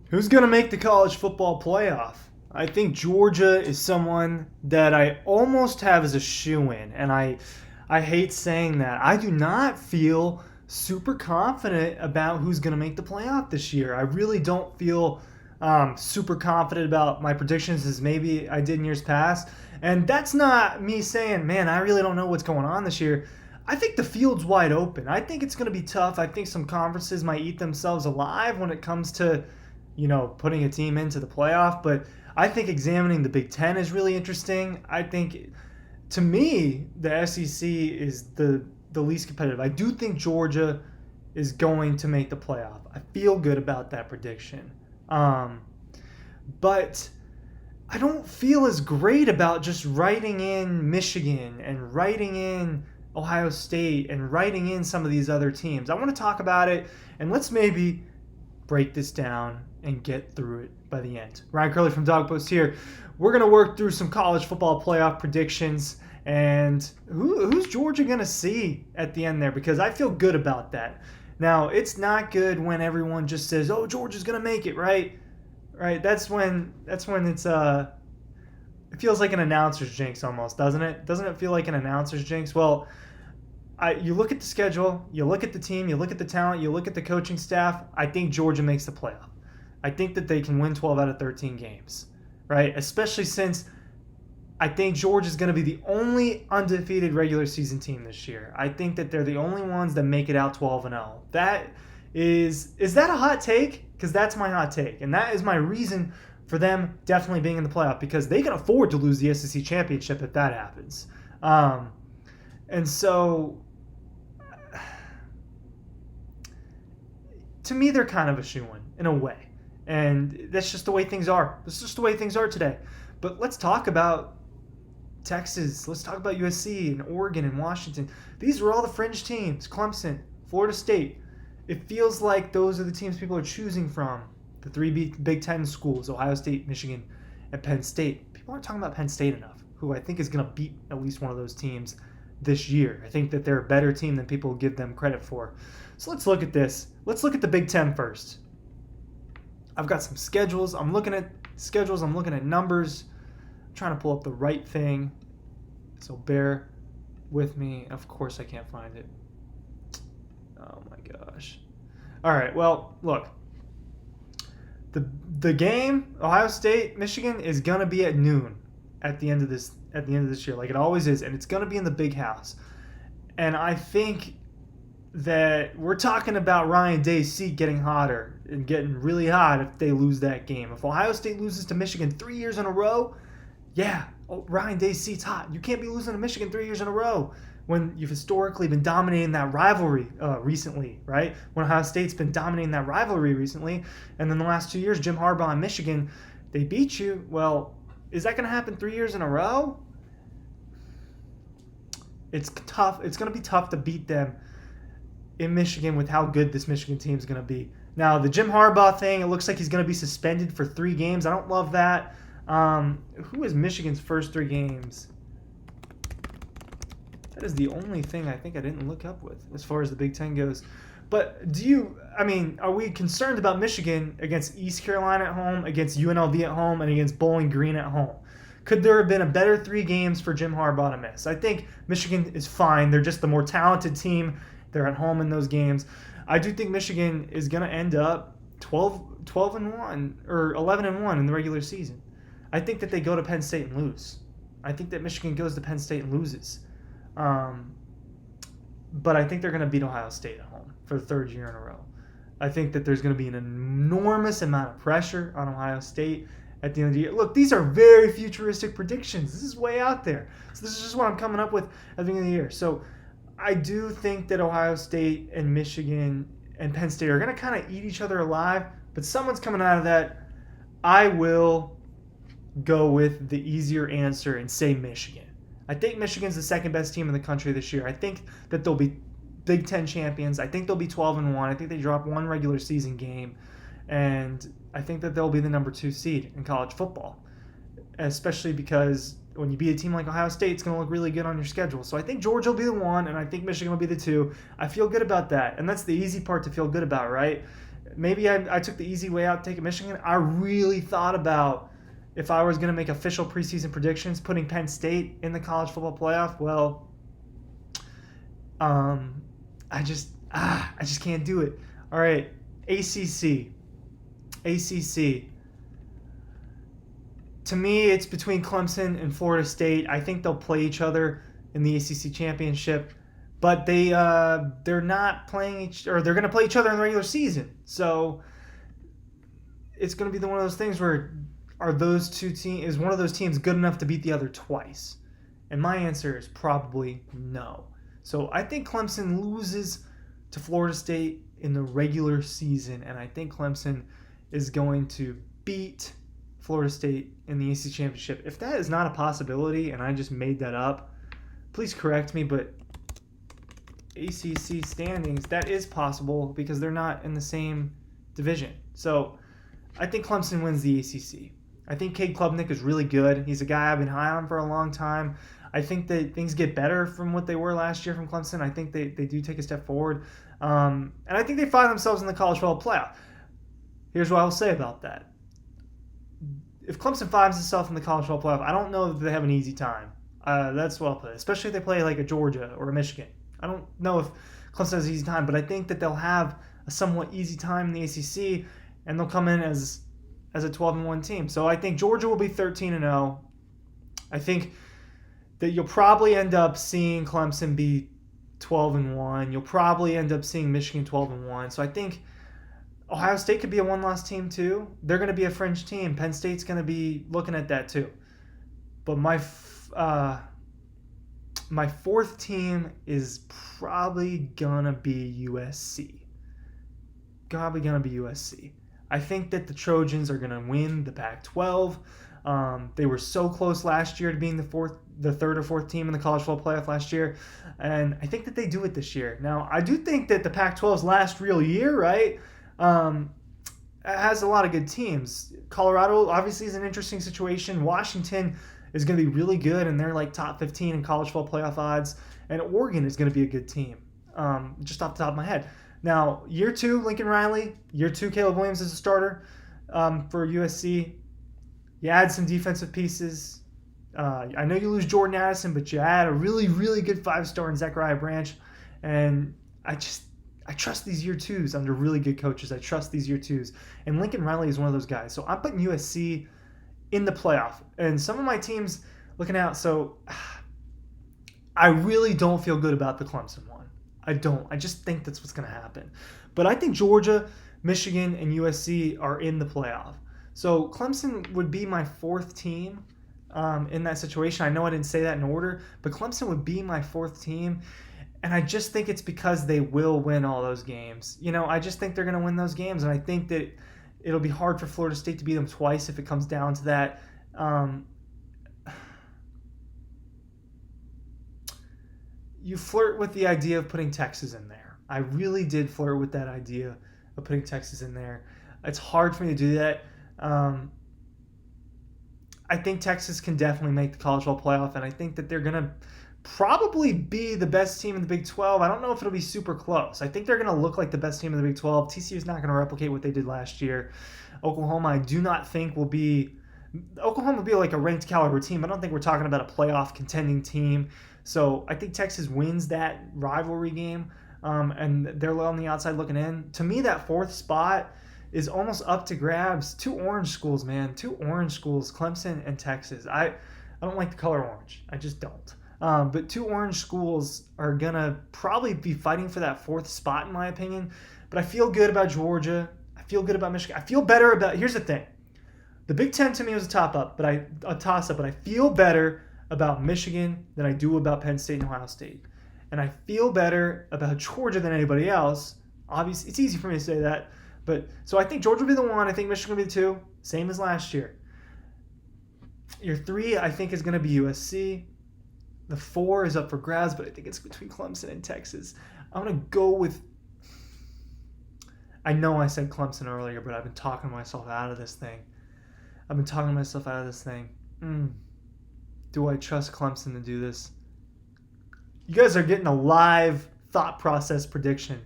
Who's going to make the college football playoff? I think Georgia is someone that I almost have as a shoo-in, and I hate saying that. I do not feel super confident about who's going to make the playoff this year. I really don't feel super confident about my predictions as maybe I did in years past. And that's not me saying, man, I really don't know what's going on this year. I think the field's wide open. I think it's going to be tough. I think some conferences might eat themselves alive when it comes to putting a team into the playoff. But I think examining the Big Ten is really interesting. I think, to me, the SEC is the least competitive. I do think Georgia is going to make the playoff. I feel good about that prediction. But I don't feel as great about just writing in Michigan and writing in Ohio State and writing in some of these other teams. I want to talk about it, and let's maybe break this down and get through it by the end. Ryan Curley from Dog Post here. We're going to work through some college football playoff predictions and who's Georgia going to see at the end there, because I feel good about that. Now, it's not good when everyone just says, "Oh, Georgia's going to make it," right? Right? That's when it's it feels like an announcer's jinx almost, doesn't it? Doesn't it feel like an announcer's jinx? Well, you look at the schedule, you look at the team, you look at the talent, you look at the coaching staff. I think Georgia makes the playoff. I think that they can win 12 out of 13 games, right? Especially since I think Georgia's going to be the only undefeated regular season team this year. I think that they're the only ones that make it out 12-0. That is that a hot take? Because that's my hot take, and that is my reason for them definitely being in the playoff, because they can afford to lose the SEC championship if that happens. And so, to me, they're kind of a shoo-in in a way. And that's just the way things are. That's just the way things are today. But let's talk about Texas. Let's talk about USC and Oregon and Washington. These are all the fringe teams. Clemson, Florida State. It feels like those are the teams people are choosing from. The three Big Ten schools, Ohio State, Michigan, and Penn State. People aren't talking about Penn State enough, who I think is going to beat at least one of those teams this year. I think that they're a better team than people give them credit for. So let's look at this. Let's look at the Big Ten first. I've got some schedules. I'm looking at schedules. I'm looking at numbers. I'm trying to pull up the right thing. So bear with me. Of course I can't find it. Oh my gosh. All right. Well, look. The game, Ohio State, Michigan, is gonna be at noon at the end of this year, like it always is, and it's gonna be in the Big House. And I think that we're talking about Ryan Day's seat getting hotter and getting really hot if they lose that game. If Ohio State loses to Michigan 3 years in a row, yeah, Ryan Day's seat's hot. You can't be losing to Michigan 3 years in a row when you've historically been dominating that rivalry recently, right? When Ohio State's been dominating that rivalry recently, and then the last 2 years, Jim Harbaugh and Michigan, they beat you. Well, is that going to happen 3 years in a row? It's tough. It's going to be tough to beat them in Michigan with how good this Michigan team is going to be. Now, the Jim Harbaugh thing, it looks like he's going to be suspended for 3 games. I don't love that. Who is Michigan's first 3 games? That is the only thing I think I didn't look up with as far as the Big Ten goes. But are we concerned about Michigan against East Carolina at home, against UNLV at home, and against Bowling Green at home? Could there have been a better 3 games for Jim Harbaugh to miss? I think Michigan is fine. They're just the more talented team. They're at home in those games. I do think Michigan is going to end up 12-1 or 11-1 in the regular season. I think that they go to Penn State and lose. I think that Michigan goes to Penn State and loses. But I think they're going to beat Ohio State at home for the 3rd year in a row. I think that there's going to be an enormous amount of pressure on Ohio State at the end of the year. Look, these are very futuristic predictions. This is way out there. So this is just what I'm coming up with at the beginning of the year. So I do think that Ohio State and Michigan and Penn State are going to kind of eat each other alive, but someone's coming out of that. I will go with the easier answer and say Michigan. I think Michigan's the second best team in the country this year. I think that they'll be Big Ten champions. I think they'll be 12-1. I think they drop 1 regular season game, and I think that they'll be the number 2 seed in college football, especially because when you beat a team like Ohio State, it's going to look really good on your schedule. So I think Georgia will be the 1, and I think Michigan will be the 2. I feel good about that, and that's the easy part to feel good about, right? maybe I took the easy way out taking Michigan. I really thought about if I was going to make official preseason predictions, putting Penn State in the college football playoff. Well, I just can't do it. All right, ACC. To me, it's between Clemson and Florida State. I think they'll play each other in the ACC championship, but they're not playing they're going to play each other in the regular season. So it's going to be one of those things where is one of those teams good enough to beat the other twice? And my answer is probably no. So I think Clemson loses to Florida State in the regular season, and I think Clemson is going to beat Florida State in the ACC championship. If that is not a possibility and I just made that up, please correct me, but ACC standings, that is possible because they're not in the same division. So I think Clemson wins the ACC. I think Cade Klubnik is really good. He's a guy I've been high on for a long time. I think that things get better from what they were last year from Clemson. I think they do take a step forward. And I think they find themselves in the college football playoff. Here's what I will say about that. If Clemson finds itself in the college football playoff, I don't know that they have an easy time. That's what I'll put it. Especially if they play like a Georgia or a Michigan. I don't know if Clemson has an easy time, but I think that they'll have a somewhat easy time in the ACC, and they'll come in as a 12-1 team. So I think Georgia will be 13-0. I think that you'll probably end up seeing Clemson be 12-1. You'll probably end up seeing Michigan 12-1. So I think Ohio State could be a one-loss team too. They're going to be a fringe team. Penn State's going to be looking at that too. But my fourth team is probably going to be USC. I think that the Trojans are going to win the Pac-12. They were so close last year to being the third or fourth team in the college football playoff last year, and I think that they do it this year. Now, I do think that the Pac-12's last real year, right, has a lot of good teams. Colorado obviously is an interesting situation. Washington is going to be really good, and they're like top 15 in college football playoff odds, and Oregon is going to be a good team, just off the top of my head. Now, year 2, Lincoln Riley. Year 2, Caleb Williams as a starter for USC. You add some defensive pieces. I know you lose Jordan Addison, but you add a really, really good 5-star in Zechariah Branch. And I trust these year 2s under really good coaches. I trust these year 2s. And Lincoln Riley is one of those guys. So I'm putting USC in the playoff. And some of my teams looking out. So I really don't feel good about the Clemson one. I don't. I just think that's what's going to happen. But I think Georgia, Michigan, and USC are in the playoff. So Clemson would be my fourth team in that situation. I know I didn't say that in order, but Clemson would be my fourth team. And I just think it's because they will win all those games. I just think they're going to win those games. And I think that it'll be hard for Florida State to beat them twice if it comes down to that. You flirt with the idea of putting Texas in there. I really did flirt with that idea of putting Texas in there. It's hard for me to do that. I think Texas can definitely make the college football playoff, and I think that they're going to probably be the best team in the Big 12. I don't know if it'll be super close. I think they're going to look like the best team in the Big 12. TCU is not going to replicate what they did last year. Oklahoma, I do not think will be – Oklahoma will be like a ranked caliber team. I don't think we're talking about a playoff contending team. So I think Texas wins that rivalry game, and they're on the outside looking in. To me, that fourth spot is almost up to grabs. 2 orange schools, man. 2 orange schools, Clemson and Texas. I don't like the color orange. I just don't. But 2 orange schools are going to probably be fighting for that fourth spot, in my opinion. But I feel good about Georgia. I feel good about Michigan. I feel better about – here's the thing. The Big Ten to me was a toss-up, but I feel better about Michigan than I do about Penn State and Ohio State. And I feel better about Georgia than anybody else. Obviously, it's easy for me to say that. But so I think Georgia will be the 1. I think Michigan will be the 2. Same as last year. Your 3, I think, is going to be USC. The 4 is up for grabs, but I think it's between Clemson and Texas. I'm going to go with... I know I said Clemson earlier, but I've been talking myself out of this thing. Do I trust Clemson to do this? You guys are getting a live thought process prediction.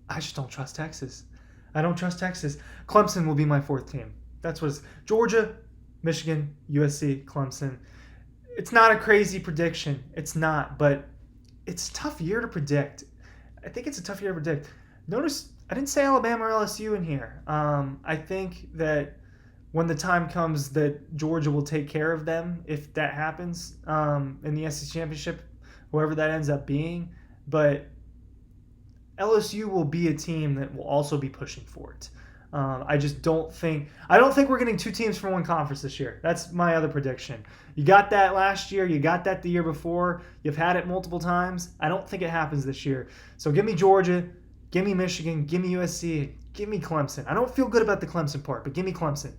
I just don't trust Texas. I don't trust Texas. Clemson will be my fourth team. That's what it's Georgia, Michigan, USC, Clemson. It's not a crazy prediction. It's not, but it's a tough year to predict. I think it's a tough year to predict. Notice I didn't say Alabama or LSU in here. I think that when the time comes that Georgia will take care of them if that happens in the SEC championship, whoever that ends up being. But LSU will be a team that will also be pushing for it. I just don't think we're getting two teams from one conference this year. That's my other prediction. You got that last year. You got that the year before. You've had it multiple times. I don't think it happens this year. So give me Georgia, give me Michigan, give me USC, give me Clemson. I don't feel good about the Clemson part, but give me Clemson.